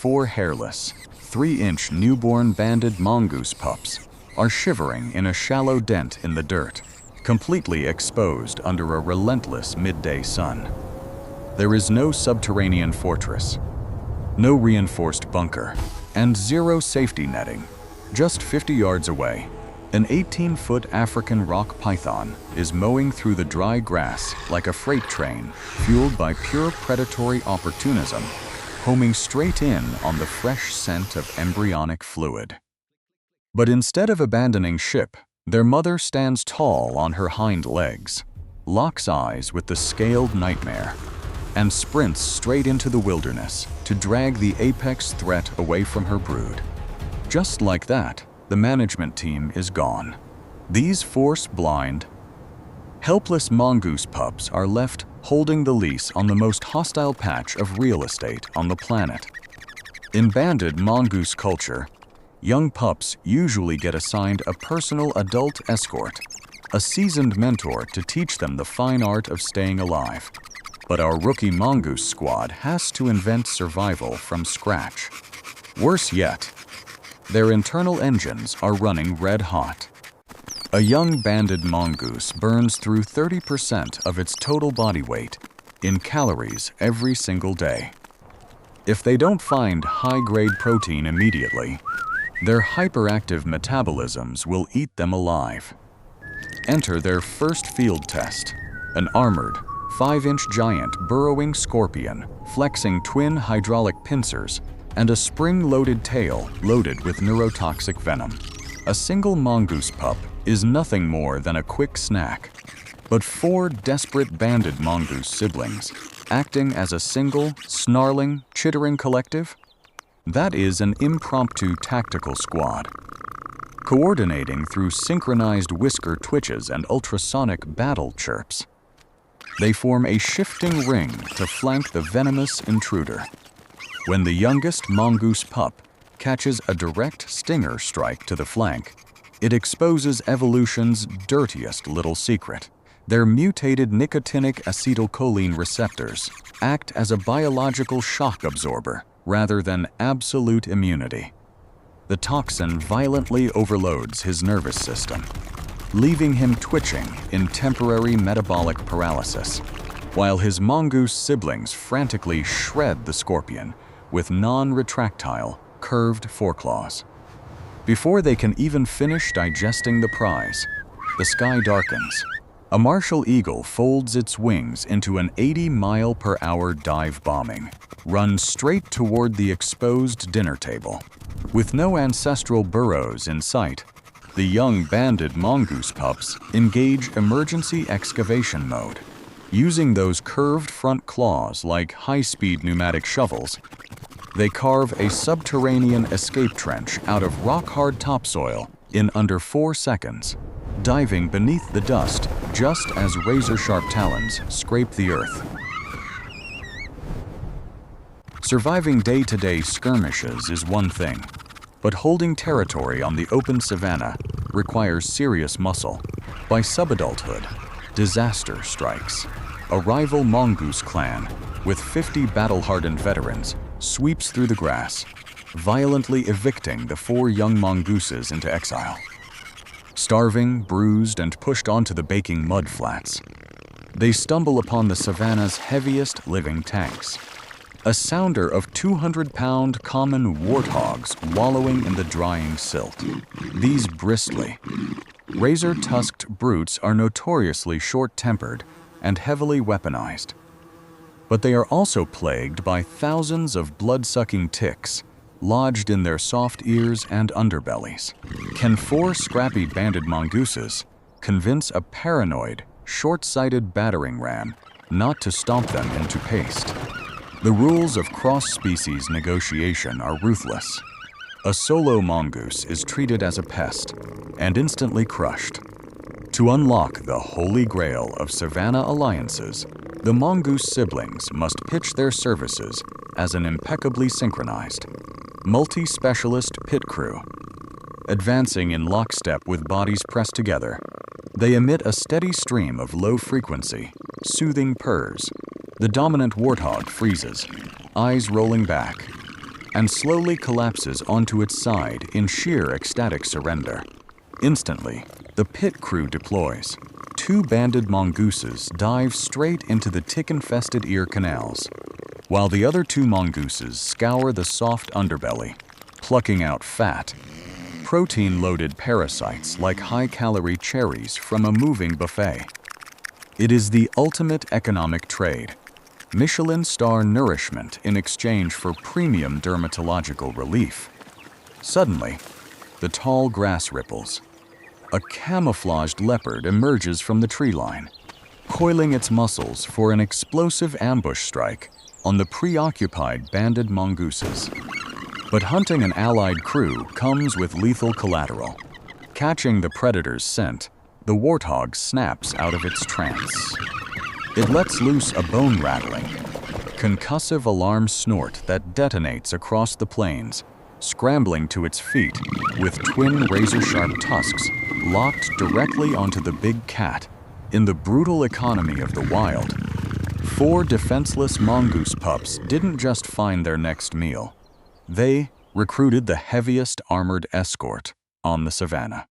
4 hairless, 3-inch newborn banded mongoose pups are shivering in a shallow dent in the dirt, completely exposed under a relentless midday sun. There is no subterranean fortress, no reinforced bunker, and 0 safety netting. Just 50 yards away, an 18-foot African rock python is mowing through the dry grass like a freight train fueled by pure predatory opportunism, homing straight in on the fresh scent of embryonic fluid. But instead of abandoning ship, their mother stands tall on her hind legs, locks eyes with the scaled nightmare, and sprints straight into the wilderness to drag the apex threat away from her brood. Just like that, the management team is gone. These force-blind, helpless mongoose pups are left holding the lease on the most hostile patch of real estate on the planet. In banded mongoose culture, young pups usually get assigned a personal adult escort, a seasoned mentor to teach them the fine art of staying alive. But our rookie mongoose squad has to invent survival from scratch. Worse yet, their internal engines are running red hot. A young banded mongoose burns through 30% of its total body weight in calories every single day. If they don't find high-grade protein immediately, their hyperactive metabolisms will eat them alive. Enter their first field test, an armored, 5-inch giant burrowing scorpion, flexing twin hydraulic pincers, and a spring-loaded tail loaded with neurotoxic venom. A single mongoose pup is nothing more than a quick snack, but 4 desperate banded mongoose siblings, acting as a single, snarling, chittering collective? That is an impromptu tactical squad. Coordinating through synchronized whisker twitches and ultrasonic battle chirps, they form a shifting ring to flank the venomous intruder. When the youngest mongoose pup catches a direct stinger strike to the flank, it exposes evolution's dirtiest little secret. Their mutated nicotinic acetylcholine receptors act as a biological shock absorber rather than absolute immunity. The toxin violently overloads his nervous system, leaving him twitching in temporary metabolic paralysis, while his mongoose siblings frantically shred the scorpion with non-retractile, curved foreclaws. Before they can even finish digesting the prize, the sky darkens. A martial eagle folds its wings into an 80-mile-per-hour dive bombing, runs straight toward the exposed dinner table. With no ancestral burrows in sight, the young banded mongoose pups engage emergency excavation mode. Using those curved front claws like high-speed pneumatic shovels, they carve a subterranean escape trench out of rock-hard topsoil in under 4 seconds, diving beneath the dust just as razor-sharp talons scrape the earth. Surviving day-to-day skirmishes is one thing, but holding territory on the open savanna requires serious muscle. By sub-adulthood, disaster strikes. A rival mongoose clan with 50 battle-hardened veterans sweeps through the grass, violently evicting the 4 young mongooses into exile. Starving, bruised, and pushed onto the baking mud flats, they stumble upon the savanna's heaviest living tanks. A sounder of 200-pound common warthogs wallowing in the drying silt. These bristly, razor-tusked brutes are notoriously short-tempered and heavily weaponized. But they are also plagued by thousands of blood-sucking ticks lodged in their soft ears and underbellies. Can 4 scrappy banded mongooses convince a paranoid, short-sighted battering ram not to stomp them into paste? The rules of cross-species negotiation are ruthless. A solo mongoose is treated as a pest and instantly crushed. To unlock the holy grail of savanna alliances, the mongoose siblings must pitch their services as an impeccably synchronized, multi-specialist pit crew. Advancing in lockstep with bodies pressed together, they emit a steady stream of low-frequency, soothing purrs. The dominant warthog freezes, eyes rolling back, and slowly collapses onto its side in sheer ecstatic surrender. Instantly, the pit crew deploys. 2 banded mongooses dive straight into the tick-infested ear canals, while the other 2 mongooses scour the soft underbelly, plucking out fat, protein-loaded parasites like high-calorie cherries from a moving buffet. It is the ultimate economic trade. Michelin star nourishment in exchange for premium dermatological relief. Suddenly, the tall grass ripples. A camouflaged leopard emerges from the tree line, coiling its muscles for an explosive ambush strike on the preoccupied banded mongooses. But hunting an allied crew comes with lethal collateral. Catching the predator's scent, the warthog snaps out of its trance. It lets loose a bone-rattling, concussive alarm snort that detonates across the plains, scrambling to its feet with twin razor-sharp tusks locked directly onto the big cat. In the brutal economy of the wild, 4 defenseless mongoose pups didn't just find their next meal. They recruited the heaviest armored escort on the Savannah.